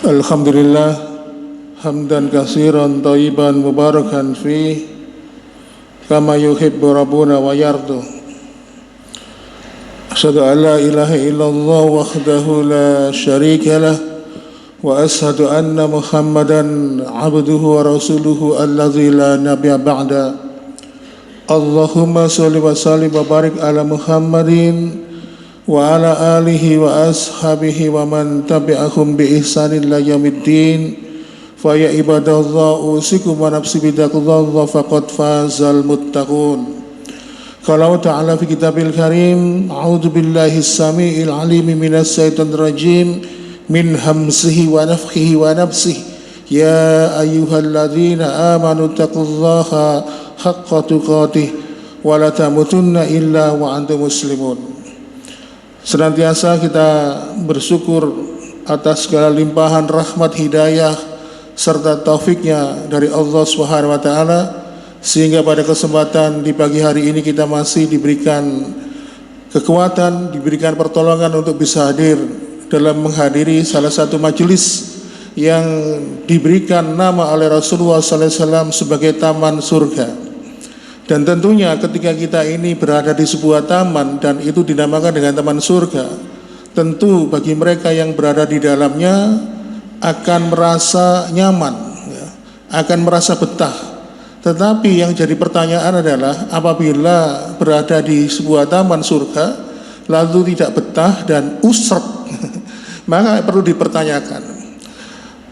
Alhamdulillah hamdan katsiran thayyiban mubarakan fi kama yuhibbu rabbuna wa yardu. Asyhadu an la ilaha illallah wahdahu la syarika lah wa asyhadu anna Muhammadan abduhu wa rasuluhu alladzi la nabiyya ba'da. Allahumma shalli wa sallim wa barik ala Muhammadin wa ala alihi wa ashabihi wa man tabi'ahum bi ihsanin ila yaumiddin. Fa ya ibadallah usikum wa nafsi bittaqwallah faqad fazal muttaqun. Qala ta'ala fi kitabil karim, a'udzu billahi as-sami'il 'alim minas syaitonir rajim min hamzihi wa nafthihi wa nafsihi. Ya ayyuhalladzina amanu taqullaha haqqa tuqatih wa la tamutunna illa wa antum muslimun. Senantiasa kita bersyukur atas segala limpahan rahmat hidayah serta taufiknya dari Allah Subhanahu wa taala, sehingga pada kesempatan di pagi hari ini kita masih diberikan kekuatan, diberikan pertolongan untuk bisa hadir dalam menghadiri salah satu majelis yang diberikan nama oleh Rasulullah SAW sebagai taman surga. Dan tentunya ketika kita ini berada di sebuah taman dan itu dinamakan dengan taman surga, tentu bagi mereka yang berada di dalamnya akan merasa nyaman, akan merasa betah. Tetapi yang jadi pertanyaan adalah, apabila berada di sebuah taman surga lalu tidak betah dan usret, maka perlu dipertanyakan.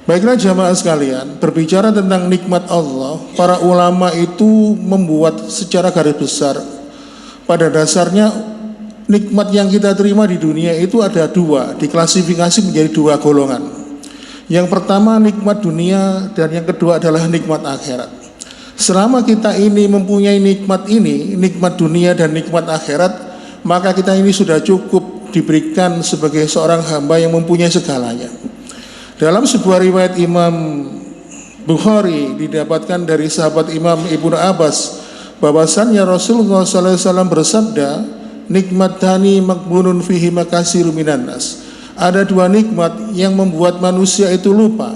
Baiklah jamaah sekalian, berbicara tentang nikmat Allah, para ulama itu membuat secara garis besar, pada dasarnya nikmat yang kita terima di dunia itu ada dua, diklasifikasi menjadi dua golongan. Yang pertama nikmat dunia, dan yang kedua adalah nikmat akhirat. Selama kita ini mempunyai nikmat ini, nikmat dunia dan nikmat akhirat, maka kita ini sudah cukup diberikan sebagai seorang hamba yang mempunyai segalanya. Dalam sebuah riwayat Imam Bukhari didapatkan dari sahabat Imam Ibnu Abbas bahwasannya Rasulullah SAW bersabda, nikmatani makbunun fihi makasiru minan nas. Ada dua nikmat yang membuat manusia itu lupa,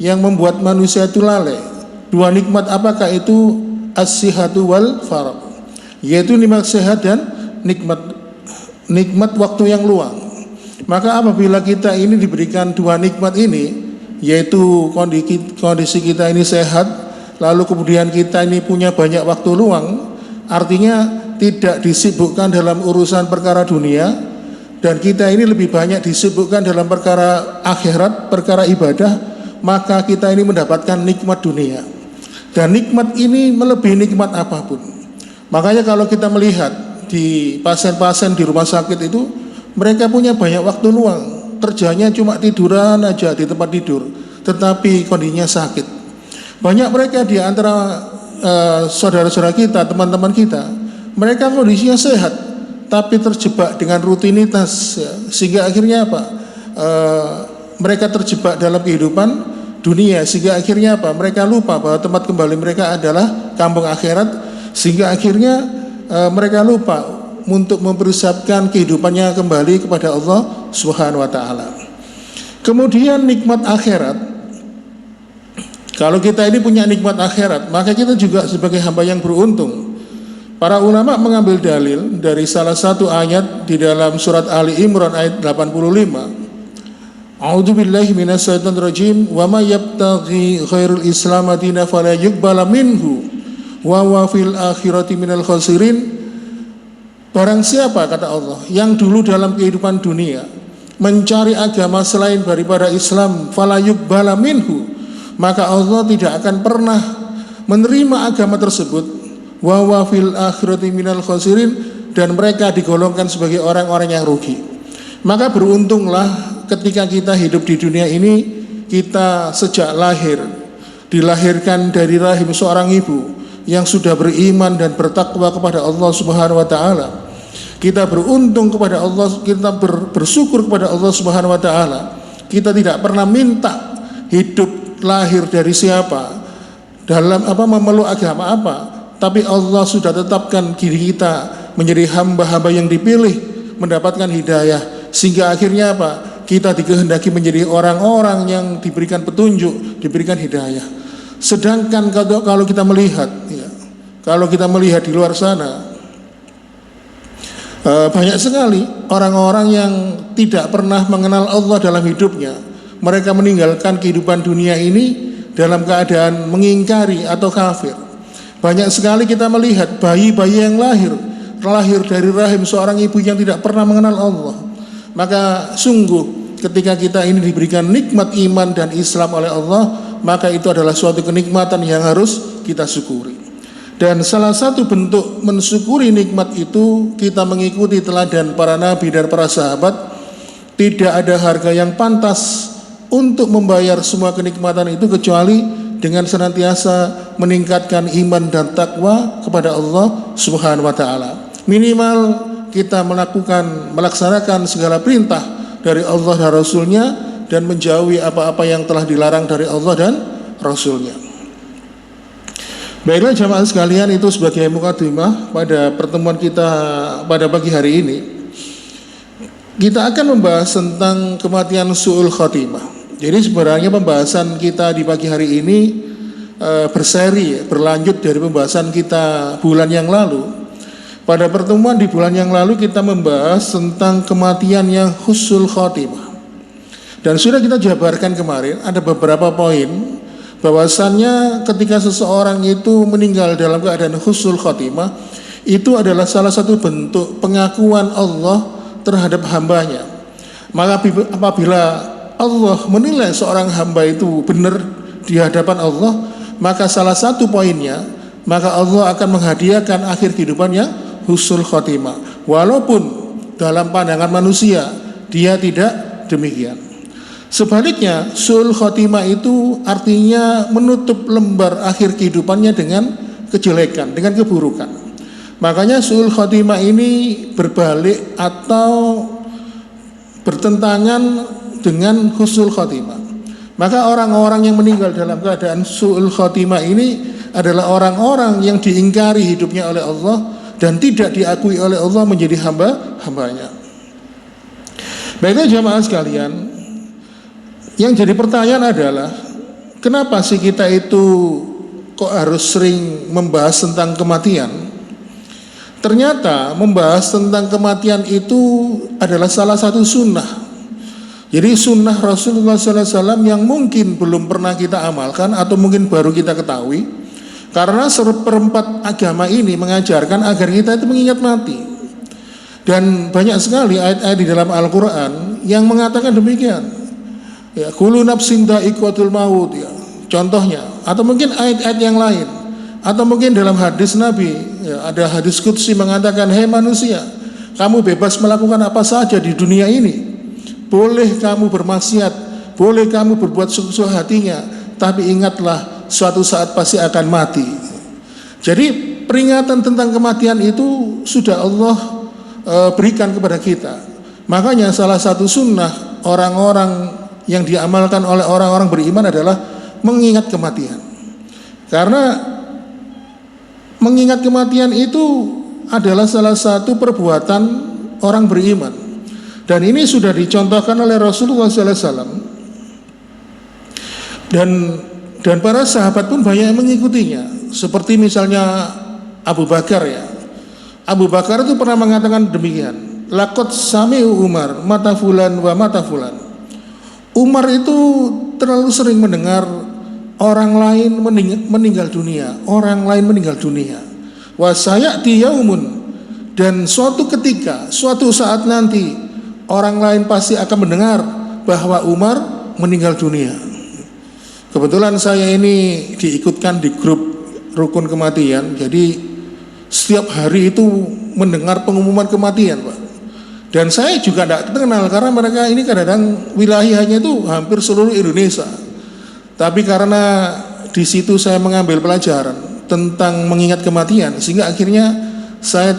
yang membuat manusia itu lalai. Dua nikmat apakah itu? As-sihhatu wal faragh, yaitu nikmat sehat dan nikmat waktu yang luang. Maka apabila kita ini diberikan dua nikmat ini, yaitu kondisi kita ini sehat, lalu kemudian kita ini punya banyak waktu luang, artinya tidak disibukkan dalam urusan perkara dunia, dan kita ini lebih banyak disibukkan dalam perkara akhirat, perkara ibadah, maka kita ini mendapatkan nikmat dunia. Dan nikmat ini melebihi nikmat apapun. Makanya kalau kita melihat di pasien-pasien di rumah sakit itu, mereka punya banyak waktu luang, kerjanya cuma tiduran aja di tempat tidur, tetapi kondisinya sakit. Banyak mereka di antara saudara-saudara kita, teman-teman kita, mereka kondisinya sehat, tapi terjebak dengan rutinitas, ya, sehingga akhirnya apa? Mereka terjebak dalam kehidupan dunia, sehingga akhirnya apa? Mereka lupa bahwa tempat kembali mereka adalah kampung akhirat, sehingga akhirnya mereka lupa untuk mempersiapkan kehidupannya kembali kepada Allah Subhanahu wa taala. Kemudian nikmat akhirat. Kalau kita ini punya nikmat akhirat, maka kita juga sebagai hamba yang beruntung. Para ulama mengambil dalil dari salah satu ayat di dalam surat Ali Imran ayat 85. A'udzu billahi minasyaitonir rajim, wa may yabtaghi ghairul islam dinan fala yuqbala minhu wa huwa fil akhirati minal khasirin. Barang siapa, kata Allah, yang dulu dalam kehidupan dunia mencari agama selain daripada Islam, fala yuqbala minhu, maka Allah tidak akan pernah menerima agama tersebut, wa huwa fil akhirati minal khasirin, dan mereka digolongkan sebagai orang-orang yang rugi. Maka beruntunglah ketika kita hidup di dunia ini, kita sejak lahir dilahirkan dari rahim seorang ibu yang sudah beriman dan bertakwa kepada Allah Subhanahu wa taala. Kita beruntung kepada Allah, kita bersyukur kepada Allah Subhanahu wa taala. Kita tidak pernah minta hidup lahir dari siapa, dalam apa, memeluk agama apa, tapi Allah sudah tetapkan diri kita menjadi hamba-hamba yang dipilih, mendapatkan hidayah sehingga akhirnya apa? Kita dikehendaki menjadi orang-orang yang diberikan petunjuk, diberikan hidayah. Sedangkan kalau kita melihat, ya, kalau kita melihat di luar sana, banyak sekali orang-orang yang tidak pernah mengenal Allah dalam hidupnya. Mereka meninggalkan kehidupan dunia ini dalam keadaan mengingkari atau kafir. Banyak sekali kita melihat bayi-bayi yang lahir dari rahim seorang ibu yang tidak pernah mengenal Allah. Maka sungguh ketika kita ini diberikan nikmat iman dan Islam oleh Allah, maka itu adalah suatu kenikmatan yang harus kita syukuri. Dan salah satu bentuk mensyukuri nikmat itu kita mengikuti teladan para nabi dan para sahabat. Tidak ada harga yang pantas untuk membayar semua kenikmatan itu kecuali dengan senantiasa meningkatkan iman dan takwa kepada Allah Subhanahu wa taala. Minimal kita melaksanakan segala perintah dari Allah dan Rasul-Nya dan menjauhi apa-apa yang telah dilarang dari Allah dan Rasul-Nya. Baiklah jamaah sekalian, itu sebagai mukadimah pada pertemuan kita pada pagi hari ini. Kita akan membahas tentang kematian su'ul khatimah. Jadi sebenarnya pembahasan kita di pagi hari ini berseri, berlanjut dari pembahasan kita bulan yang lalu. Pada pertemuan di bulan yang lalu kita membahas tentang kematian yang husnul khatimah. Dan sudah kita jabarkan kemarin, ada beberapa poin bahwasannya ketika seseorang itu meninggal dalam keadaan husnul khatimah, itu adalah salah satu bentuk pengakuan Allah terhadap hambanya. Maka apabila Allah menilai seorang hamba itu benar di hadapan Allah, maka salah satu poinnya, maka Allah akan menghadiahkan akhir kehidupan yang husnul khotimah. Walaupun dalam pandangan manusia dia tidak demikian. Sebaliknya, su'ul khotimah itu artinya menutup lembar akhir kehidupannya dengan kejelekan, dengan keburukan. Makanya su'ul khotimah ini berbalik atau bertentangan dengan husnul khotimah. Maka orang-orang yang meninggal dalam keadaan su'ul khotimah ini adalah orang-orang yang diingkari hidupnya oleh Allah dan tidak diakui oleh Allah menjadi hambanya. Baiklah jamaah sekalian, yang jadi pertanyaan adalah kenapa sih kita itu kok harus sering membahas tentang kematian? Ternyata membahas tentang kematian itu adalah salah satu sunnah. Jadi sunnah Rasulullah SAW yang mungkin belum pernah kita amalkan atau mungkin baru kita ketahui. Karena seperempat agama ini mengajarkan agar kita itu mengingat mati. Dan banyak sekali ayat-ayat di dalam Al-Quran yang mengatakan demikian. Ya, kullu nafsin dha'iqatul maut, ya, contohnya. Atau mungkin ayat-ayat yang lain. Atau mungkin dalam hadis Nabi, ya, ada hadis qudsi mengatakan, hei manusia, kamu bebas melakukan apa saja di dunia ini. Boleh kamu bermaksiat, boleh kamu berbuat sesuka hatinya, tapi ingatlah suatu saat pasti akan mati. Jadi peringatan tentang kematian itu sudah Allah berikan kepada kita. Makanya salah satu sunnah orang-orang yang diamalkan oleh orang-orang beriman adalah mengingat kematian. Karena mengingat kematian itu adalah salah satu perbuatan orang beriman. Dan ini sudah dicontohkan oleh Rasulullah SAW. Dan para sahabat pun banyak yang mengikutinya. Seperti misalnya Abu Bakar, ya. Abu Bakar itu pernah mengatakan demikian. Laqad sami'u Umar mata fulan wa mata fulan. Umar itu terlalu sering mendengar orang lain meninggal dunia. Orang lain meninggal dunia. Wa sayati yaumun. Dan suatu ketika, suatu saat nanti orang lain pasti akan mendengar bahwa Umar meninggal dunia. Kebetulan saya ini diikutkan di grup rukun kematian. Jadi setiap hari itu mendengar pengumuman kematian, Pak. Dan saya juga tidak kenal karena mereka ini kadang-kadang wilayahnya itu hampir seluruh Indonesia. Tapi karena di situ saya mengambil pelajaran tentang mengingat kematian, sehingga akhirnya saya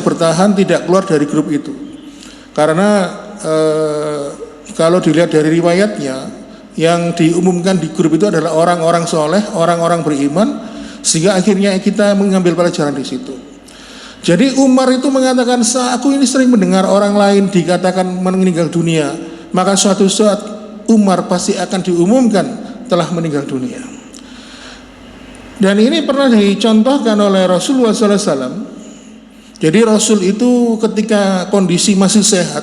bertahan tidak keluar dari grup itu. Karena kalau dilihat dari riwayatnya, yang diumumkan di grup itu adalah orang-orang soleh, orang-orang beriman, sehingga akhirnya kita mengambil pelajaran di situ. Jadi Umar itu mengatakan, aku ini sering mendengar orang lain dikatakan meninggal dunia, maka suatu saat Umar pasti akan diumumkan telah meninggal dunia. Dan ini pernah dicontohkan oleh Rasulullah SAW. Jadi Rasul itu ketika kondisi masih sehat,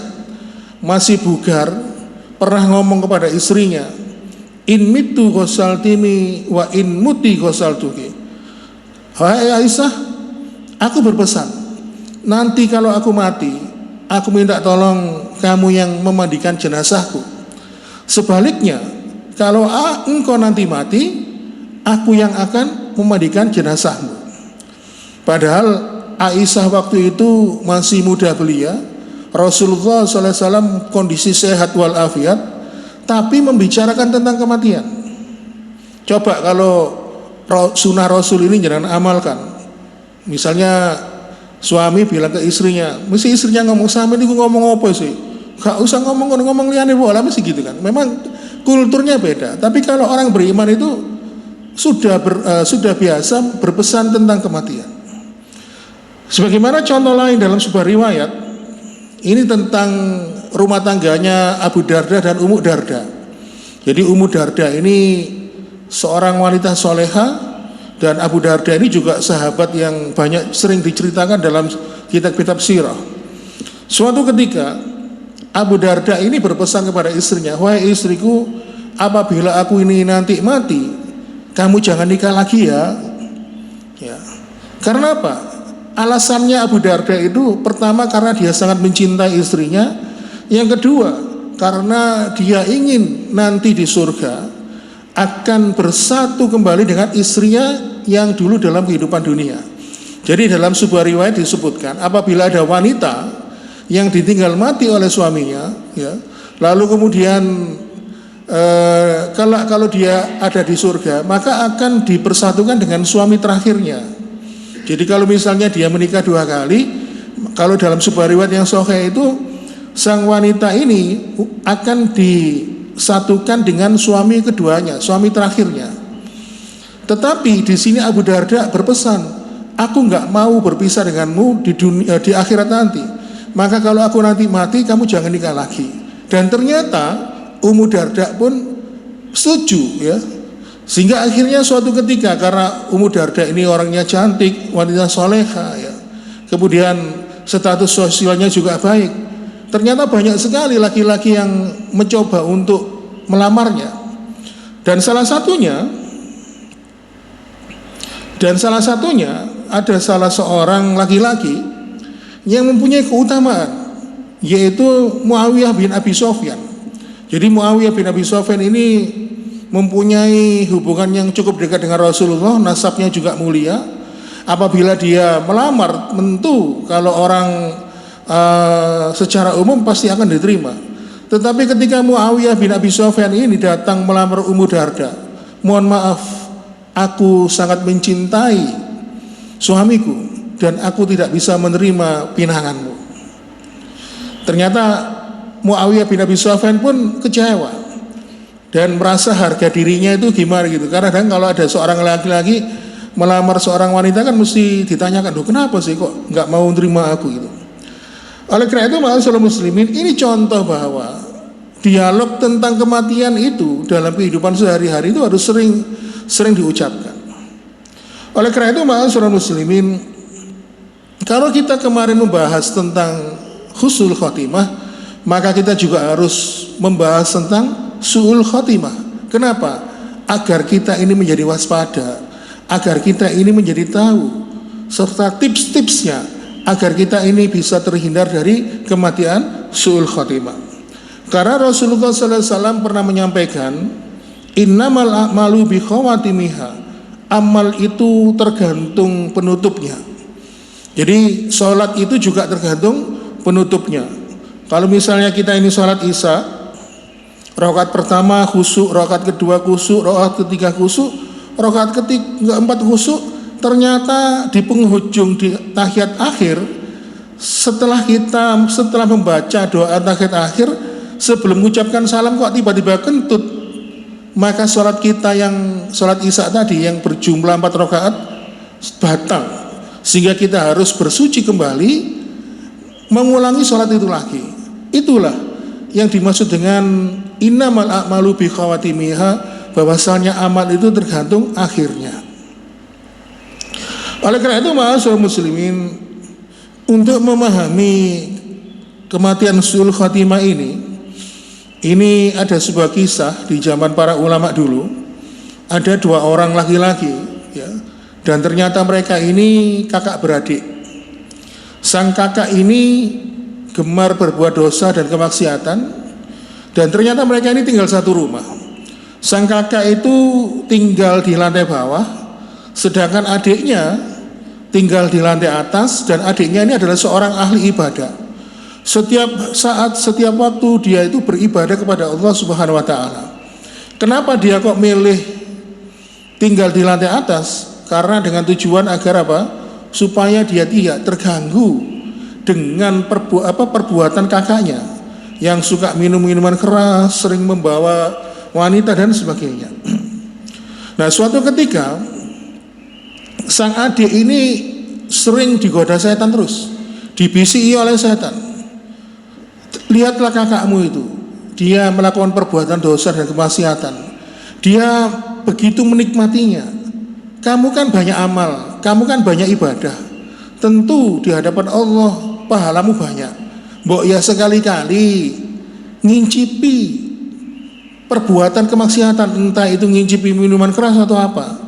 masih bugar, pernah ngomong kepada istrinya, in mitu ghasaltini wa in muti ghasaltuki. Hai Aisyah, aku berpesan, nanti kalau aku mati, aku minta tolong kamu yang memandikan jenazahku. Sebaliknya, kalau engkau nanti mati, aku yang akan memandikan jenazahmu. Padahal Aisyah waktu itu masih muda belia, Rasulullah SAW kondisi sehat walafiat, tapi membicarakan tentang kematian. Coba kalau sunnah Rasul ini jangan amalkan. Misalnya suami bilang ke istrinya, mesti istrinya ngomong, sama ini ngomong apa sih? Gak usah ngomong liane bola, mesti gitu kan. Memang kulturnya beda. Tapi kalau orang beriman itu sudah biasa berpesan tentang kematian. Sebagaimana contoh lain dalam sebuah riwayat, ini tentang rumah tangganya Abu Darda dan Ummu Darda. Jadi Ummu Darda ini seorang wanita soleha, dan Abu Darda ini juga sahabat yang banyak sering diceritakan dalam kitab-kitab sirah. Suatu ketika Abu Darda ini berpesan kepada istrinya, wahai istriku, apabila aku ini nanti mati, kamu jangan nikah lagi ya. Karena apa? Alasannya Abu Darda itu pertama karena dia sangat mencintai istrinya, yang kedua karena dia ingin nanti di surga akan bersatu kembali dengan istrinya yang dulu dalam kehidupan dunia. Jadi dalam sebuah riwayat disebutkan, apabila ada wanita yang ditinggal mati oleh suaminya, lalu kemudian kalau dia ada di surga, maka akan dipersatukan dengan suami terakhirnya. Jadi kalau misalnya dia menikah 2 kali, kalau dalam sebuah riwayat yang sahih itu, sang wanita ini akan disatukan dengan suami keduanya, suami terakhirnya. Tetapi di sini Abu Darda berpesan, aku nggak mau berpisah denganmu di akhirat nanti. Maka kalau aku nanti mati, kamu jangan nikah lagi. Dan ternyata Ummu Darda pun setuju, ya. Sehingga akhirnya suatu ketika, karena Ummu Darda ini orangnya cantik, wanita soleha, ya, kemudian status sosialnya juga baik, ternyata banyak sekali laki-laki yang mencoba untuk melamarnya. Dan salah satunya ada salah seorang laki-laki yang mempunyai keutamaan, yaitu Muawiyah bin Abi Sufyan. Jadi Muawiyah bin Abi Sufyan ini mempunyai hubungan yang cukup dekat dengan Rasulullah, nasabnya juga mulia. Apabila dia melamar, tentu kalau orang secara umum pasti akan diterima. Tetapi ketika Muawiyah bin Abi Sufyan ini datang melamar Ummu Darda, mohon maaf, aku sangat mencintai suamiku dan aku tidak bisa menerima pinanganmu. Ternyata Muawiyah bin Abi Sufyan pun kecewa dan merasa harga dirinya itu gimana gitu. Karena kalau ada seorang laki-laki melamar seorang wanita kan mesti ditanyakan, loh kenapa sih kok nggak mau nerima aku gitu. Oleh karena itu ma'asyiral muslimin, ini contoh bahwa dialog tentang kematian itu dalam kehidupan sehari-hari itu harus sering diucapkan. Oleh karena itu ma'asyiral muslimin, kalau kita kemarin membahas tentang husnul khotimah, maka kita juga harus membahas tentang su'ul khotimah. Kenapa? Agar kita ini menjadi waspada, agar kita ini menjadi tahu, serta tips-tipsnya, agar kita ini bisa terhindar dari kematian su'ul khotimah. Karena Rasulullah SAW pernah menyampaikan, innamal a'malu bi khawatimiha, amal itu tergantung penutupnya. Jadi sholat itu juga tergantung penutupnya. Kalau misalnya kita ini sholat isya, rakaat pertama khusyuk, rakaat kedua khusyuk, rakaat ketiga khusyuk, rakaat keempat khusyuk, ternyata di penghujung di tahiyat akhir, setelah membaca doa tahiyat akhir, sebelum mengucapkan salam kok tiba-tiba kentut, maka sholat kita yang sholat isya tadi yang berjumlah 4 rakaat batal. sehingga kita harus bersuci kembali, mengulangi sholat itu lagi. Itulah yang dimaksud dengan innamal a'malu bi khawatimiha, bahwasanya amal itu tergantung akhirnya. Oleh karena itu, ma'asyiral muslimin, untuk memahami kematian su'ul khatimah ini ada sebuah kisah di zaman para ulama dulu. Ada 2 orang laki-laki, ya, dan ternyata mereka ini kakak beradik. Sang kakak ini gemar berbuat dosa dan kemaksiatan, dan ternyata mereka ini tinggal satu rumah. Sang kakak itu tinggal di lantai bawah, sedangkan adiknya tinggal di lantai atas, dan adiknya ini adalah seorang ahli ibadah. Setiap saat, setiap waktu dia itu beribadah kepada Allah Subhanahu wa taala. Kenapa dia kok milih tinggal di lantai atas? Karena dengan tujuan agar apa? Supaya dia tidak terganggu dengan perbuatan kakaknya yang suka minum minuman keras, sering membawa wanita dan sebagainya. Nah, suatu ketika sang adik ini sering digoda setan terus, dibisiki oleh setan. Lihatlah kakakmu itu, dia melakukan perbuatan dosa dan kemaksiatan, dia begitu menikmatinya. Kamu kan banyak amal, kamu kan banyak ibadah, tentu di hadapan Allah pahalamu banyak. Mbok ya sekali-kali ngincipi perbuatan kemaksiatan, entah itu ngincipi minuman keras atau apa.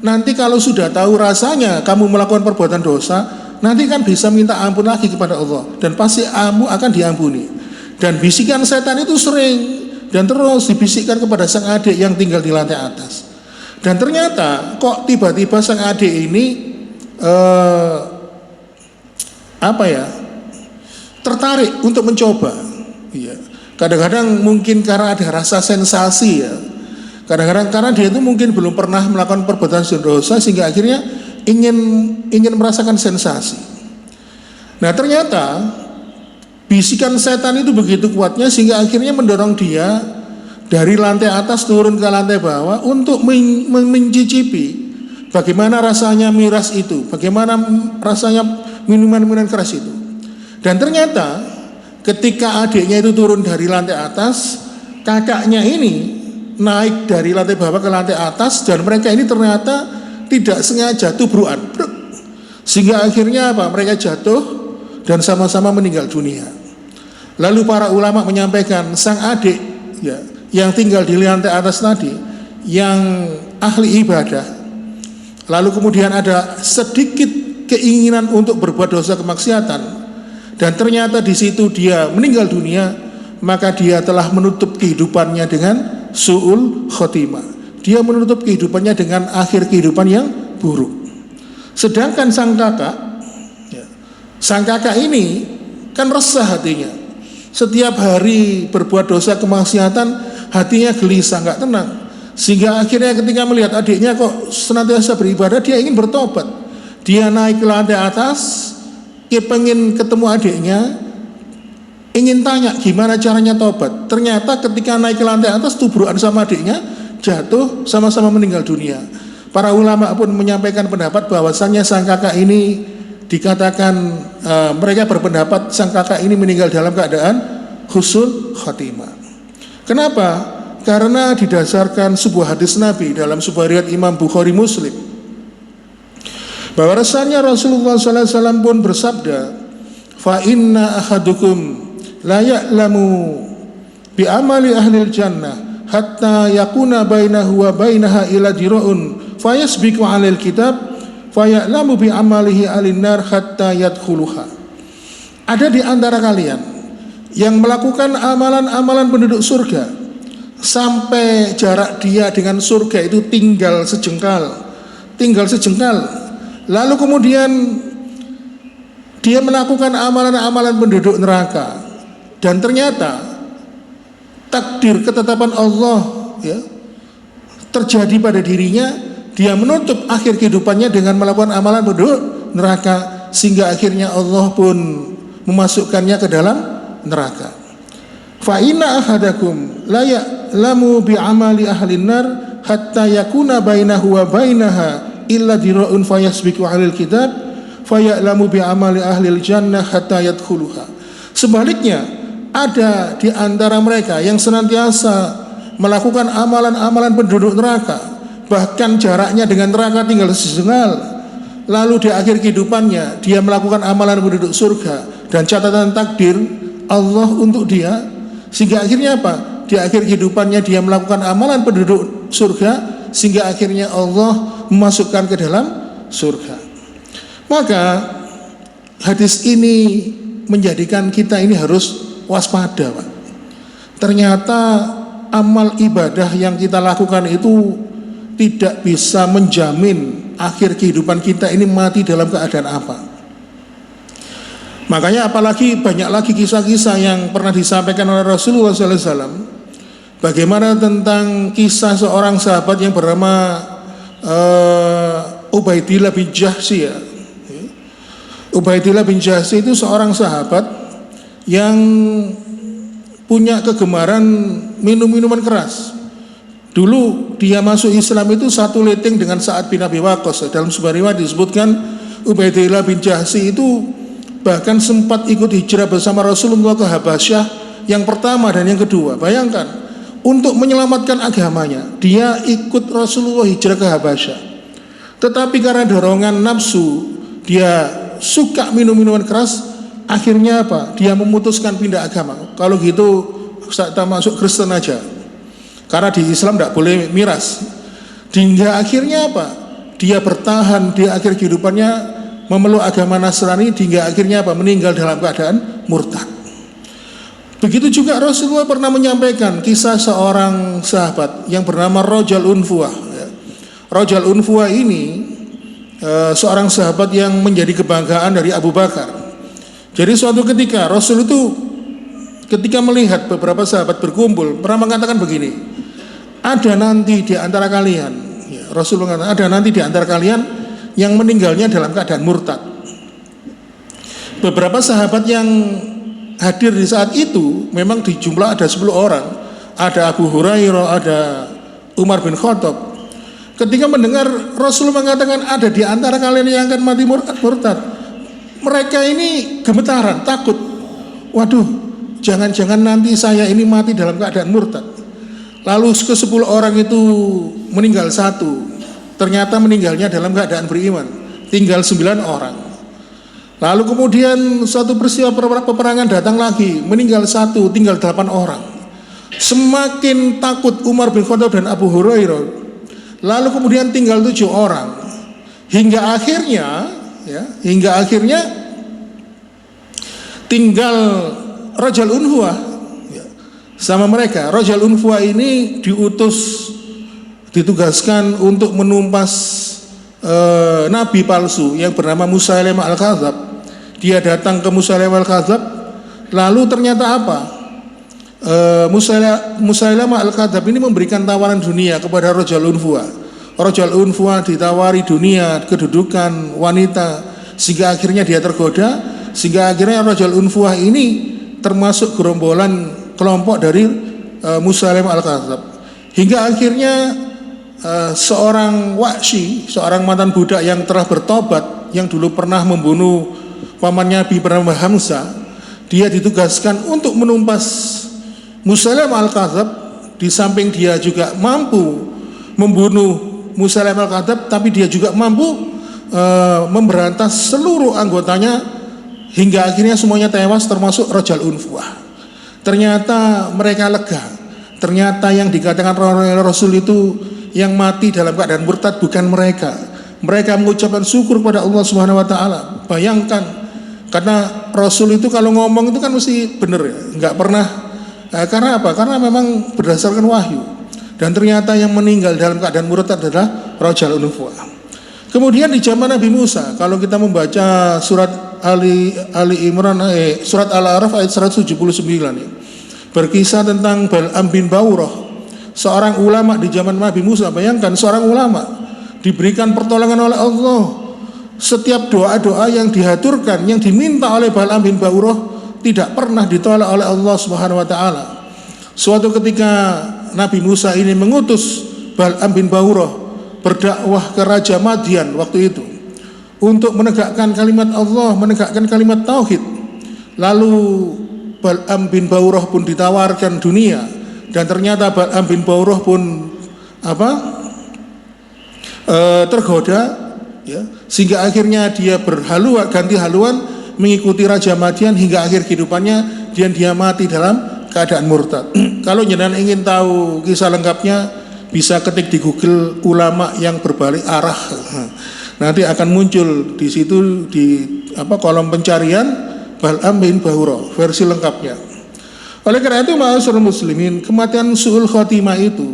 Nanti kalau sudah tahu rasanya kamu melakukan perbuatan dosa, nanti kan bisa minta ampun lagi kepada Allah, dan pasti kamu akan diampuni. Dan bisikan setan itu sering dan terus dibisikkan kepada sang adik yang tinggal di lantai atas. Dan ternyata kok tiba-tiba sang adik ini tertarik untuk mencoba. Ya. Kadang-kadang mungkin karena ada rasa sensasi, ya. Kadang-kadang karena dia itu mungkin belum pernah melakukan perbuatan dosa, sehingga akhirnya ingin merasakan sensasi. Nah, ternyata bisikan setan itu begitu kuatnya sehingga akhirnya mendorong dia dari lantai atas turun ke lantai bawah untuk mencicipi bagaimana rasanya miras itu, bagaimana rasanya minuman-minuman keras itu. Dan ternyata ketika adiknya itu turun dari lantai atas, kakaknya ini naik dari lantai bawah ke lantai atas, dan mereka ini ternyata tidak sengaja tubruan, sehingga akhirnya apa? Mereka jatuh dan sama-sama meninggal dunia. Lalu para ulama menyampaikan sang adik, ya, yang tinggal di lantai atas tadi, yang ahli ibadah, lalu kemudian ada sedikit keinginan untuk berbuat dosa kemaksiatan, dan ternyata di situ dia meninggal dunia, maka dia telah menutup kehidupannya dengan su'ul khotimah. Dia menutup kehidupannya dengan akhir kehidupan yang buruk. Sedangkan sang kakak ini kan resah hatinya. Setiap hari berbuat dosa kemaksiatan, hatinya gelisah, nggak tenang. Sehingga akhirnya ketika melihat adiknya kok senantiasa beribadah, dia ingin bertobat. Dia naik ke lantai atas, dia pengen ketemu adiknya, ingin tanya gimana caranya tobat. Ternyata ketika naik ke lantai atas, tubrukan sama adiknya, jatuh, sama-sama meninggal dunia. Para ulama pun menyampaikan pendapat bahwasannya sang kakak ini dikatakan, mereka berpendapat sang kakak ini meninggal dalam keadaan husnul khatimah. Kenapa? Karena didasarkan sebuah hadis Nabi dalam sebuah riwayat Imam Bukhari Muslim, bahwa rasanya Rasulullah SAW pun bersabda, fa inna ahadukum la ya'lamu bi amali ahlil jannah hatta yakuna bainahu wa bainaha ila dira'un fayasbiqu 'alal kitab faya'lamu bi amalihi alin nar hatta yadkhuluha. Ada di antara kalian yang melakukan amalan-amalan penduduk surga sampai jarak dia dengan surga itu tinggal sejengkal. Lalu kemudian dia melakukan amalan-amalan penduduk neraka, dan ternyata takdir ketetapan Allah, ya, terjadi pada dirinya. Dia menutup akhir kehidupannya dengan melakukan amalan penduduk neraka, sehingga akhirnya Allah pun memasukkannya ke dalam neraka. Fa inna ahadakum la ya'lamu bi amali ahlin nar hatta yakuna bainahu wa bainaha illa dira'un fayasbiqu 'alal kitab faya'lamu bi amali ahlil jannah hatta yadkhuluha. Sebaliknya, ada di antara mereka yang senantiasa melakukan amalan-amalan penduduk neraka, bahkan jaraknya dengan neraka tinggal sejengkal. Lalu di akhir kehidupannya dia melakukan amalan penduduk surga dan catatan takdir Allah untuk dia, sehingga akhirnya apa? Di akhir kehidupannya dia melakukan amalan penduduk surga, sehingga akhirnya Allah memasukkan ke dalam surga. Maka hadis ini menjadikan kita ini harus waspada, Pak. Ternyata amal ibadah yang kita lakukan itu tidak bisa menjamin akhir kehidupan kita ini mati dalam keadaan apa. Makanya apalagi banyak lagi kisah-kisah yang pernah disampaikan oleh Rasulullah SAW. Bagaimana tentang kisah seorang sahabat yang bernama Ubaidillah bin Jahsy, ya. Ubaidillah bin Jahsy itu seorang sahabat yang punya kegemaran minum minuman keras. Dulu dia masuk Islam itu satu leteng dengan Sa'ad bin Abi Waqqas. Dalam sebuah riwayat disebutkan Ubaidillah bin Jahsy itu bahkan sempat ikut hijrah bersama Rasulullah ke Habasyah yang pertama dan yang kedua. Bayangkan, untuk menyelamatkan agamanya dia ikut Rasulullah hijrah ke Habasyah. Tetapi karena dorongan nafsu, dia suka minum minuman keras. Akhirnya apa? Dia memutuskan pindah agama. Kalau gitu kita masuk Kristen aja, karena di Islam tidak boleh miras. Hingga akhirnya apa? Dia bertahan di akhir kehidupannya memeluk agama Nasrani, hingga akhirnya apa? Meninggal dalam keadaan murtad. Begitu juga Rasulullah pernah menyampaikan kisah seorang sahabat yang bernama Rajal Unfuah. Rajal Unfuah ini seorang sahabat yang menjadi kebanggaan dari Abu Bakar. Jadi suatu ketika Rasul itu ketika melihat beberapa sahabat berkumpul pernah mengatakan begini, ada nanti di antara kalian, ya, Rasul mengatakan ada nanti di antara kalian yang meninggalnya dalam keadaan murtad. Beberapa sahabat yang hadir di saat itu memang di jumlah ada 10 orang, ada Abu Hurairah, ada Umar bin Khattab. Ketika mendengar Rasul mengatakan ada di antara kalian yang akan mati murtad, mereka ini gemetaran, takut. Waduh, jangan-jangan nanti saya ini mati dalam keadaan murtad. Lalu ke-10 orang itu meninggal satu, ternyata meninggalnya dalam keadaan beriman. Tinggal 9 orang. Lalu kemudian suatu peristiwa peperangan datang lagi, meninggal satu, tinggal 8 orang. Semakin takut Umar bin Khattab dan Abu Hurairah. Lalu kemudian tinggal 7 orang. Hingga akhirnya tinggal Rajal Unfuah sama mereka. Rajal Unfuah ini ditugaskan untuk menumpas nabi palsu yang bernama Musailamah al-Kadzab. Dia datang ke Musailamah al-Kadzab, lalu ternyata apa? Musailamah al-Kadzab ini memberikan tawaran dunia kepada Rajal Unfuah. Rajal Unfuah ditawari dunia, kedudukan, wanita, sehingga akhirnya dia tergoda, sehingga akhirnya Rajal Unfuah ini termasuk gerombolan kelompok dari Musailamah al-Kadzab. Hingga akhirnya seorang Wahsy, seorang mantan budak yang telah bertobat, yang dulu pernah membunuh pamannya Nabi bernama Hamzah, dia ditugaskan untuk menumpas Musailamah al-Kadzab. Di samping dia juga mampu membunuh Musailamah al-Kadzab, tapi dia juga mampu memberantas seluruh anggotanya, hingga akhirnya semuanya tewas termasuk Rajal Unfuah. Ternyata mereka lega. Ternyata yang dikatakan oleh Rasul itu yang mati dalam keadaan murtad bukan mereka. Mereka mengucapkan syukur kepada Allah Subhanahu wa taala. Bayangkan, karena Rasul itu kalau ngomong itu kan mesti benar ya, enggak pernah karena apa? Karena memang berdasarkan wahyu. Dan ternyata yang meninggal dalam keadaan murtad adalah Rajal Unfuah. Kemudian di zaman Nabi Musa, kalau kita membaca surat Ali Imran, surat Al-A'raf ayat 179 ya, berkisah tentang Bal'am bin Ba'urah, seorang ulama di zaman Nabi Musa. Bayangkan, seorang ulama diberikan pertolongan oleh Allah. Setiap doa-doa yang dihaturkan, yang diminta oleh Bal'am bin Ba'urah tidak pernah ditolak oleh Allah Subhanahu wa taala. Suatu ketika Nabi Musa ini mengutus Bal'am bin Ba'urah berdakwah ke Raja Madian waktu itu. untuk menegakkan kalimat Allah, menegakkan kalimat tauhid. Lalu Bal'am bin Ba'urah pun ditawarkan dunia, dan ternyata Bal'am bin Ba'urah pun tergoda, ya, sehingga akhirnya dia ganti haluan mengikuti Raja Madian hingga akhir kehidupannya, dan dia mati dalam keadaan murtad. Kalau jenengan ingin tahu kisah lengkapnya, bisa ketik di Google ulama yang berbalik arah. Nanti akan muncul di situ di kolom pencarian Bal'am bin Ba'urah versi lengkapnya. Oleh karena itu, ma'asyiral muslimin, kematian su'ul khotimah itu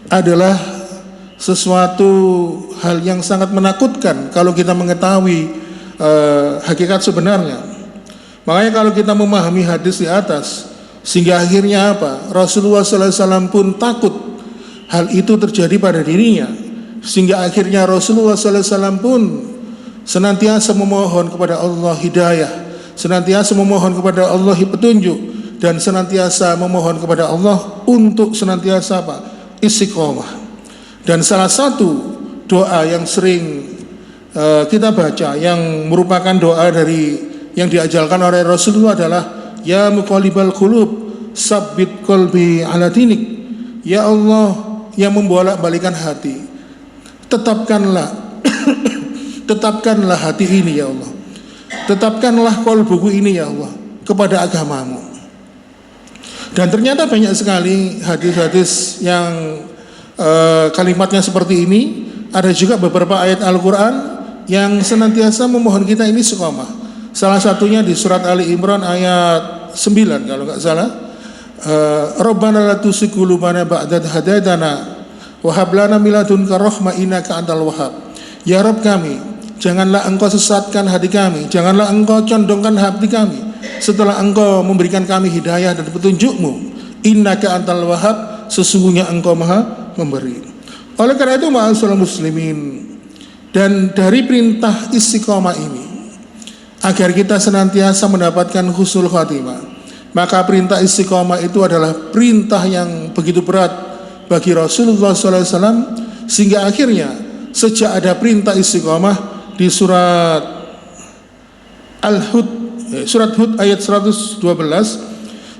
adalah sesuatu hal yang sangat menakutkan kalau kita mengetahui hakikat sebenarnya. Makanya kalau kita memahami hadis di atas, sehingga akhirnya Rasulullah SAW pun takut hal itu terjadi pada dirinya, sehingga akhirnya Rasulullah SAW pun senantiasa memohon kepada Allah hidayah, senantiasa memohon kepada Allah petunjuk, dan senantiasa memohon kepada Allah untuk senantiasa istiqomah. Dan salah satu doa yang sering kita baca, yang merupakan doa yang diajarkan oleh Rasulullah adalah ya muqallibal qulub sabbit qalbi ala dinik. Ya Allah yang membolak-balikan hati, tetapkanlah tetapkanlah hati ini ya Allah, tetapkanlah qalbuku ini ya Allah kepada agamamu. Dan ternyata banyak sekali hadis-hadis yang kalimatnya seperti ini. Ada juga beberapa ayat Al-Quran yang senantiasa memohon kita ini istiqomah. Salah satunya di surat Ali Imran ayat 9 kalau nggak salah. Rabbana la tuzigh qulubana ba'da idh hadaitana wa hab lana min ladunka rahmah innaka antal wahhab. Ya Rabb kami, janganlah engkau sesatkan hati kami, janganlah engkau condongkan hati kami setelah engkau memberikan kami hidayah dan petunjukmu. Innaka antal wahhab, sesungguhnya engkau maha memberi. Oleh karena itu, ma'asyiral muslimin, dan dari perintah istiqomah ini agar kita senantiasa mendapatkan husnul khatimah, maka perintah istiqomah itu adalah perintah yang begitu berat bagi Rasulullah SAW, sehingga akhirnya sejak ada perintah istiqomah di surat surat Hud ayat 112,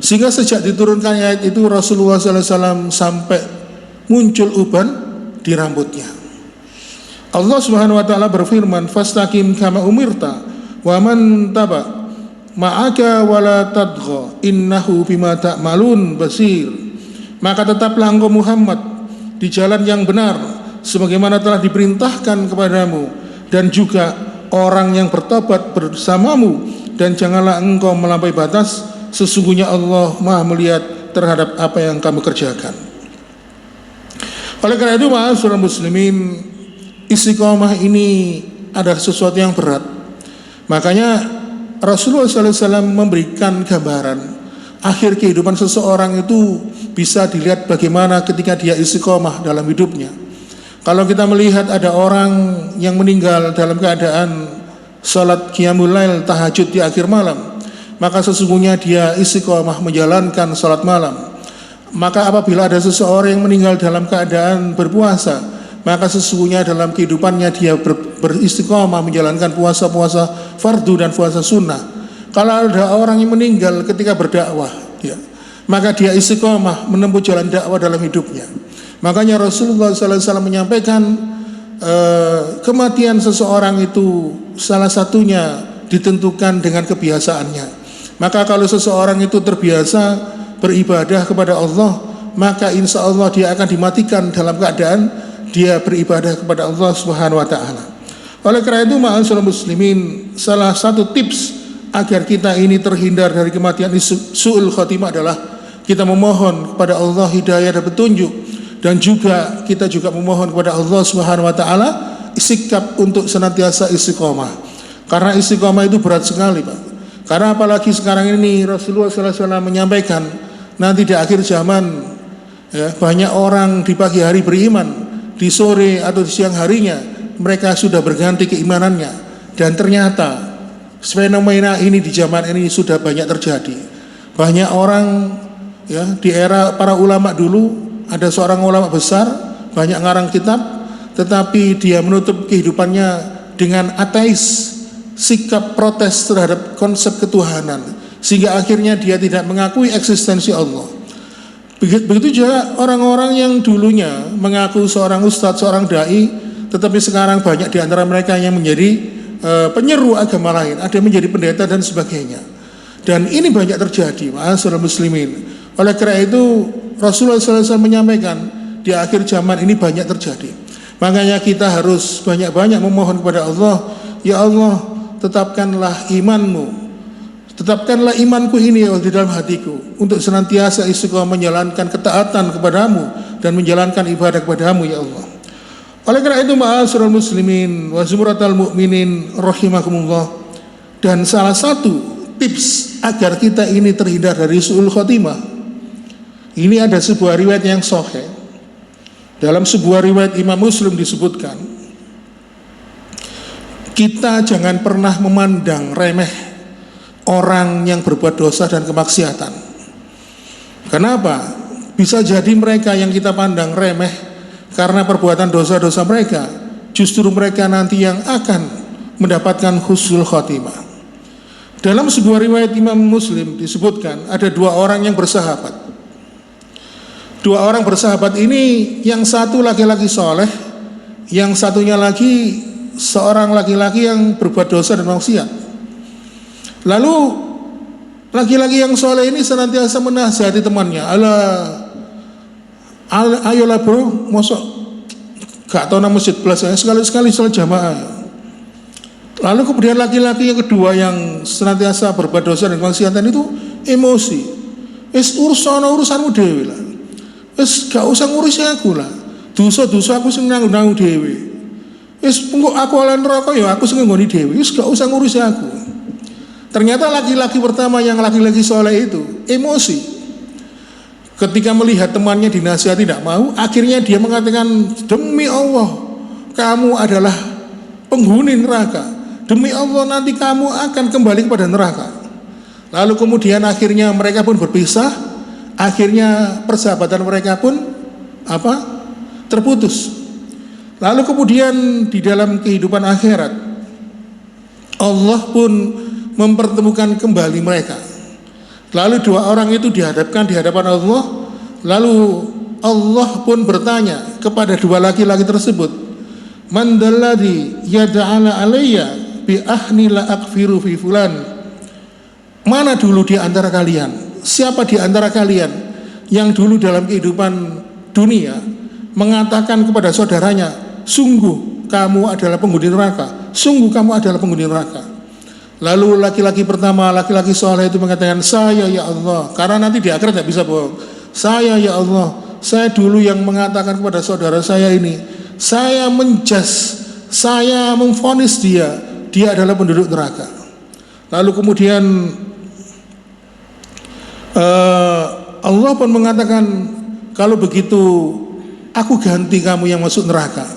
sehingga sejak diturunkan ayat itu Rasulullah SAW sampai muncul uban di rambutnya. Allah Subhanahu wa taala berfirman, "Fastaqim kama umirta wa man taba ma'aka wa la tadgha innahu bima ta'malun basir." Maka tetaplah engkau Muhammad di jalan yang benar sebagaimana telah diperintahkan kepadamu, dan juga orang yang bertobat bersamamu, dan janganlah engkau melampaui batas, sesungguhnya Allah Maha melihat terhadap apa yang kamu kerjakan. Oleh karena itu, ma'asyiral muslimin, istiqomah ini adalah sesuatu yang berat. Makanya Rasulullah SAW memberikan gambaran akhir kehidupan seseorang itu bisa dilihat bagaimana ketika dia istiqomah dalam hidupnya. Kalau kita melihat ada orang yang meninggal dalam keadaan salat qiyamul lail, tahajud di akhir malam, maka sesungguhnya dia istiqomah menjalankan salat malam. Maka apabila ada seseorang yang meninggal dalam keadaan berpuasa, maka sesungguhnya dalam kehidupannya dia beristiqomah menjalankan puasa-puasa fardu dan puasa sunnah. Kalau ada orang yang meninggal ketika berdakwah, ya, maka dia istiqomah menempuh jalan dakwah dalam hidupnya. Makanya Rasulullah SAW menyampaikan kematian seseorang itu salah satunya ditentukan dengan kebiasaannya. Maka kalau seseorang itu terbiasa beribadah kepada Allah, maka insya Allah dia akan dimatikan dalam keadaan dia beribadah kepada Allah Subhanahu wa ta'ala. Oleh karena itu, ma'asyiral muslimin, salah satu tips agar kita ini terhindar dari kematian su'ul khatimah adalah kita memohon kepada Allah hidayah dan petunjuk, dan juga kita juga memohon kepada Allah Subhanahu wa ta'ala sikap untuk senantiasa istiqomah. Karena istiqomah itu berat sekali, Pak. Karena apalagi sekarang ini Rasulullah SAW menyampaikan nanti di akhir zaman, ya, banyak orang di pagi hari beriman, di sore atau di siang harinya mereka sudah berganti keimanannya. Dan ternyata fenomena ini di zaman ini sudah banyak terjadi. Banyak orang, ya, di era para ulama dulu, ada seorang ulama besar, banyak ngarang kitab, tetapi dia menutup kehidupannya dengan ateis, sikap protes terhadap konsep ketuhanan, sehingga akhirnya dia tidak mengakui eksistensi Allah. Begitu juga orang-orang yang dulunya mengaku seorang ustadz, seorang dai, tetapi sekarang banyak di antara mereka yang menjadi penyeru agama lain, ada yang menjadi pendeta dan sebagainya. Dan ini banyak terjadi, ma'asyiral muslimin. Oleh karena itu Rasulullah SAW menyampaikan di akhir zaman ini banyak terjadi. Makanya kita harus banyak-banyak memohon kepada Allah, ya Allah, tetapkanlah imanmu, tetapkanlah imanku ini ya Allah di dalam hatiku, untuk senantiasa istiqomah menjalankan ketaatan kepadamu dan menjalankan ibadah kepadamu ya Allah. Oleh karena itu ma'asyiral muslimin wa zumratal mu'minin rahimakumullah, dan salah satu tips agar kita ini terhindar dari su'ul khotimah, ini ada sebuah riwayat yang sahih. Dalam sebuah riwayat Imam Muslim disebutkan, kita jangan pernah memandang remeh orang yang berbuat dosa dan kemaksiatan. Kenapa? Bisa jadi mereka yang kita pandang remeh karena perbuatan dosa-dosa mereka, justru mereka nanti yang akan mendapatkan husnul khotimah. Dalam sebuah riwayat Imam Muslim disebutkan ada dua orang yang bersahabat. Dua orang bersahabat ini, yang satu laki-laki soleh, yang satunya lagi seorang laki-laki yang berbuat dosa dan maksiat. Lalu laki-laki yang soleh ini senantiasa menasihati temannya, ayolah bro, mosok gak tahu nama masjid belas, sekali-sekali sholat jamaah. Lalu kemudian laki-laki yang kedua yang senantiasa berbuat dosa dan maksiatan itu emosi. Urusanmu dewe lah. Gak usah ngurusi aku lah. Dosa-dosa aku sing nanggung dewe. Engko aku ala neraka ya aku sing nggoni dewe. Gak usah ngurusi aku. Ternyata laki-laki pertama yang laki-laki soleh itu emosi. Ketika melihat temannya dinasihati tidak mau, akhirnya dia mengatakan, demi Allah, kamu adalah penghuni neraka. Demi Allah nanti kamu akan kembali kepada neraka. Lalu kemudian akhirnya mereka pun berpisah. Akhirnya persahabatan mereka pun terputus. Lalu kemudian di dalam kehidupan akhirat Allah pun mempertemukan kembali mereka. Lalu dua orang itu dihadapkan di hadapan Allah. Lalu Allah pun bertanya kepada dua laki-laki tersebut, man dalladhi yad'ala alayya bi ahni la akfiru fi fulan. Mana dulu di antara kalian, siapa di antara kalian yang dulu dalam kehidupan dunia mengatakan kepada saudaranya, sungguh kamu adalah penghuni neraka, sungguh kamu adalah penghuni neraka. Lalu laki-laki pertama, laki-laki soleh itu mengatakan, saya ya Allah, karena nanti di akhirat tidak bisa bohong, saya ya Allah, saya dulu yang mengatakan kepada saudara saya ini, saya menjas, saya memvonis dia adalah penduduk neraka. Lalu kemudian Allah pun mengatakan, kalau begitu aku ganti kamu yang masuk neraka,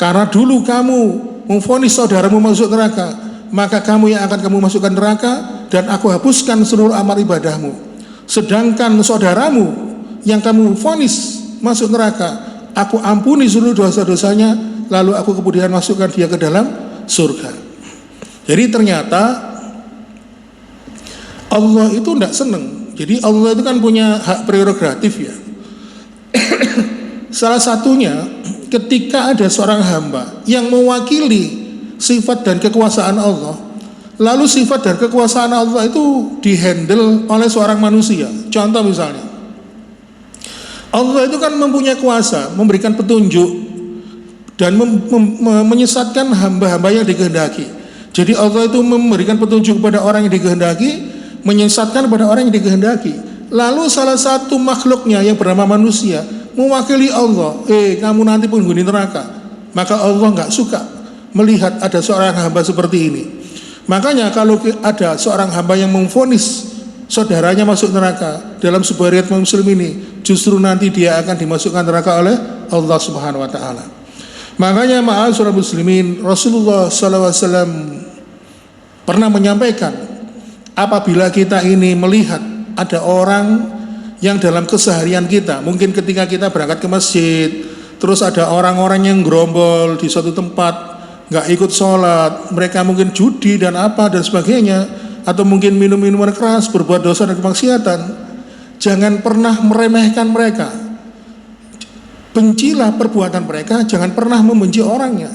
karena dulu kamu memvonis saudaramu masuk neraka, maka kamu yang akan kamu masukkan neraka, dan aku hapuskan seluruh amal ibadahmu. Sedangkan saudaramu yang kamu vonis masuk neraka, aku ampuni seluruh dosa-dosanya, lalu aku kemudian masukkan dia ke dalam surga. Jadi ternyata Allah itu tidak senang. Jadi Allah itu kan punya hak prerogatif ya. Salah satunya ketika ada seorang hamba yang mewakili sifat dan kekuasaan Allah, lalu sifat dan kekuasaan Allah itu dihandle oleh seorang manusia. Contoh misalnya, Allah itu kan mempunyai kuasa memberikan petunjuk dan menyesatkan hamba-hamba yang dikehendaki. Jadi Allah itu memberikan petunjuk kepada orang yang dikehendaki, menyesatkan kepada orang yang dikehendaki. Lalu salah satu makhluknya yang bernama manusia mewakili Allah, kamu nanti penghuni neraka. Maka Allah nggak suka melihat ada seorang hamba seperti ini. Makanya kalau ada seorang hamba yang memvonis saudaranya masuk neraka, dalam sebuah riwayat Muslim ini, justru nanti dia akan dimasukkan neraka oleh Allah Subhanahu wa taala. Makanya ma'asyiral muslimin, Rasulullah SAW pernah menyampaikan, apabila kita ini melihat ada orang yang dalam keseharian kita, mungkin ketika kita berangkat ke masjid, terus ada orang-orang yang gerombol di suatu tempat, nggak ikut sholat, mereka mungkin judi dan apa dan sebagainya, atau mungkin minum minuman keras, berbuat dosa dan kemaksiatan, jangan pernah meremehkan mereka. Bencilah perbuatan mereka, jangan pernah membenci orangnya.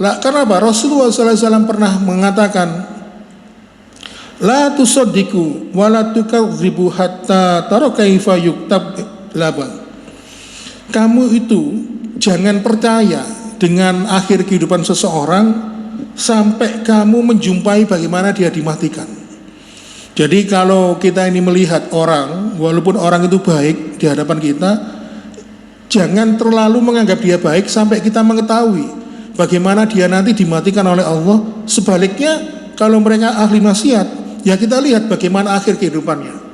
Lah, karena apa? Rasulullah SAW pernah mengatakan, la tusaddiqu wa la tukadzibu hatta tara kaifa yuktab laba. Kamu itu jangan percaya dengan akhir kehidupan seseorang sampai kamu menjumpai bagaimana dia dimatikan. Jadi kalau kita ini melihat orang, walaupun orang itu baik di hadapan kita, jangan terlalu menganggap dia baik sampai kita mengetahui bagaimana dia nanti dimatikan oleh Allah. Sebaliknya, kalau mereka ahli maksiat, ya kita lihat bagaimana akhir kehidupannya.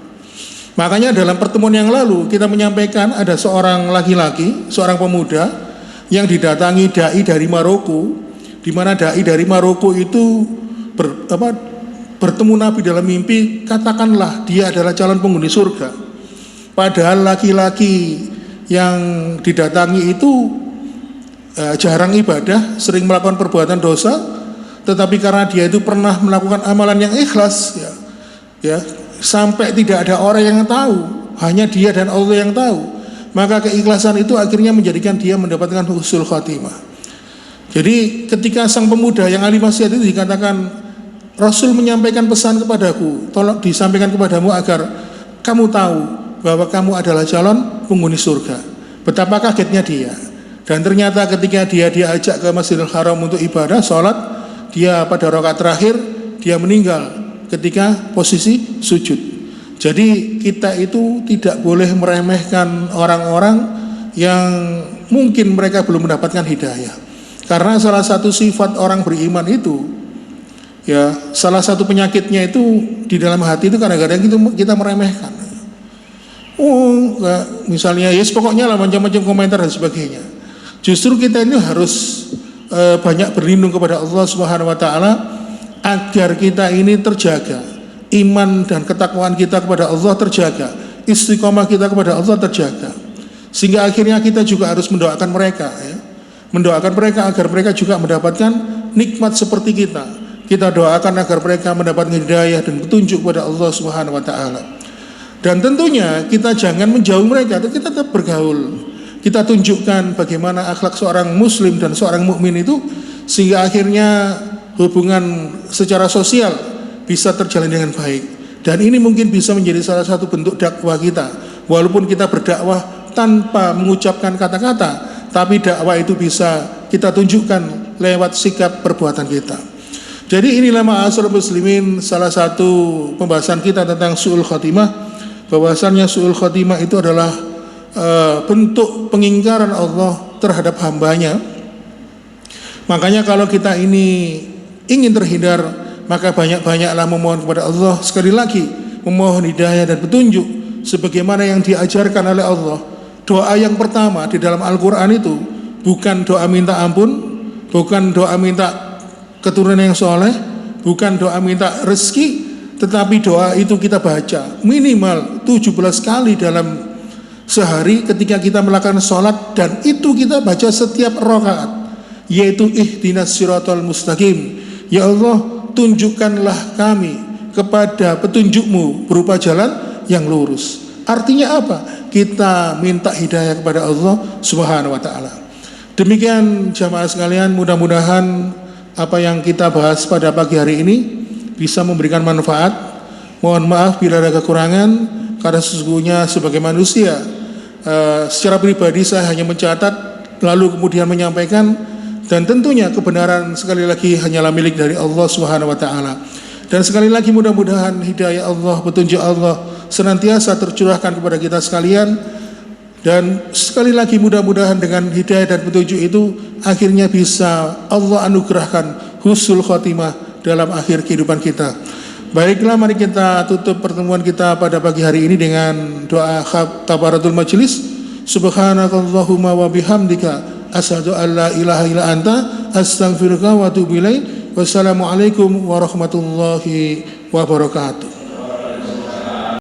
Makanya dalam pertemuan yang lalu kita menyampaikan ada seorang laki-laki, seorang pemuda yang didatangi dai dari Maroko, di mana dai dari Maroko itu bertemu Nabi dalam mimpi, katakanlah dia adalah calon penghuni surga. Padahal laki-laki yang didatangi itu jarang ibadah, sering melakukan perbuatan dosa, tetapi karena dia itu pernah melakukan amalan yang ikhlas, ya sampai tidak ada orang yang tahu, hanya dia dan Allah yang tahu, maka keikhlasan itu akhirnya menjadikan dia mendapatkan husnul khatimah. Jadi ketika sang pemuda yang ahli maksiat itu dikatakan, Rasul menyampaikan pesan kepadaku, tolong disampaikan kepadamu agar kamu tahu bahwa kamu adalah calon penghuni surga. Betapa kagetnya dia. Dan ternyata ketika dia diajak ke Masjidil Haram untuk ibadah, sholat, dia pada rakaat terakhir dia meninggal ketika posisi sujud. Jadi kita itu tidak boleh meremehkan orang-orang yang mungkin mereka belum mendapatkan hidayah. Karena salah satu sifat orang beriman itu, ya salah satu penyakitnya itu di dalam hati itu kadang-kadang kita meremehkan. Misalnya yes pokoknya lah macam-macam komentar dan sebagainya. Justru kita ini harus banyak berlindung kepada Allah Subhanahu wa taala agar kita ini terjaga, iman dan ketakwaan kita kepada Allah terjaga, istiqomah kita kepada Allah terjaga, sehingga akhirnya kita juga harus mendoakan mereka, ya. Mendoakan mereka agar mereka juga mendapatkan nikmat seperti kita. Kita doakan agar mereka mendapatkan hidayah dan petunjuk kepada Allah Subhanahu wa taala. Dan tentunya kita jangan menjauh mereka, kita tetap bergaul. Kita tunjukkan bagaimana akhlak seorang muslim dan seorang mukmin itu, sehingga akhirnya hubungan secara sosial bisa terjalin dengan baik. Dan ini mungkin bisa menjadi salah satu bentuk dakwah kita. Walaupun kita berdakwah tanpa mengucapkan kata-kata, tapi dakwah itu bisa kita tunjukkan lewat sikap perbuatan kita. Jadi inilah ma'asyiral muslimin, salah satu pembahasan kita tentang su'ul khatimah, bahwasannya su'ul khatimah itu adalah bentuk pengingkaran Allah terhadap hambanya. Makanya kalau kita ini ingin terhindar, maka banyak-banyaklah memohon kepada Allah. Sekali lagi memohon hidayah dan petunjuk sebagaimana yang diajarkan oleh Allah. Doa yang pertama di dalam Al-Quran itu bukan doa minta ampun, bukan doa minta keturunan yang soleh, bukan doa minta rezeki, tetapi doa itu kita baca minimal 17 kali dalam sehari ketika kita melakukan sholat, dan itu kita baca setiap rakaat, yaitu ihdinas siratal mustaqim. Ya Allah, tunjukkanlah kami kepada petunjukmu berupa jalan yang lurus. Artinya apa? Kita minta hidayah kepada Allah Subhanahu wa ta'ala. Demikian jamaah sekalian, mudah-mudahan apa yang kita bahas pada pagi hari ini bisa memberikan manfaat. Mohon maaf bila ada kekurangan, karena sesungguhnya sebagai manusia secara pribadi saya hanya mencatat lalu kemudian menyampaikan, dan tentunya kebenaran sekali lagi hanyalah milik dari Allah Subhanahu wa ta'ala. Dan sekali lagi mudah-mudahan hidayah Allah, petunjuk Allah senantiasa tercurahkan kepada kita sekalian. Dan sekali lagi mudah-mudahan dengan hidayah dan petunjuk itu akhirnya bisa Allah anugerahkan husnul khotimah dalam akhir kehidupan kita. Baiklah, mari kita tutup pertemuan kita pada pagi hari ini dengan doa kafaratul majlis. Subhanakallahumma wa bihamdika asyhadu an la ilaha illa anta astaghfiruka wa atubu ilaik. Wassalamualaikum warahmatullahi wabarakatuh.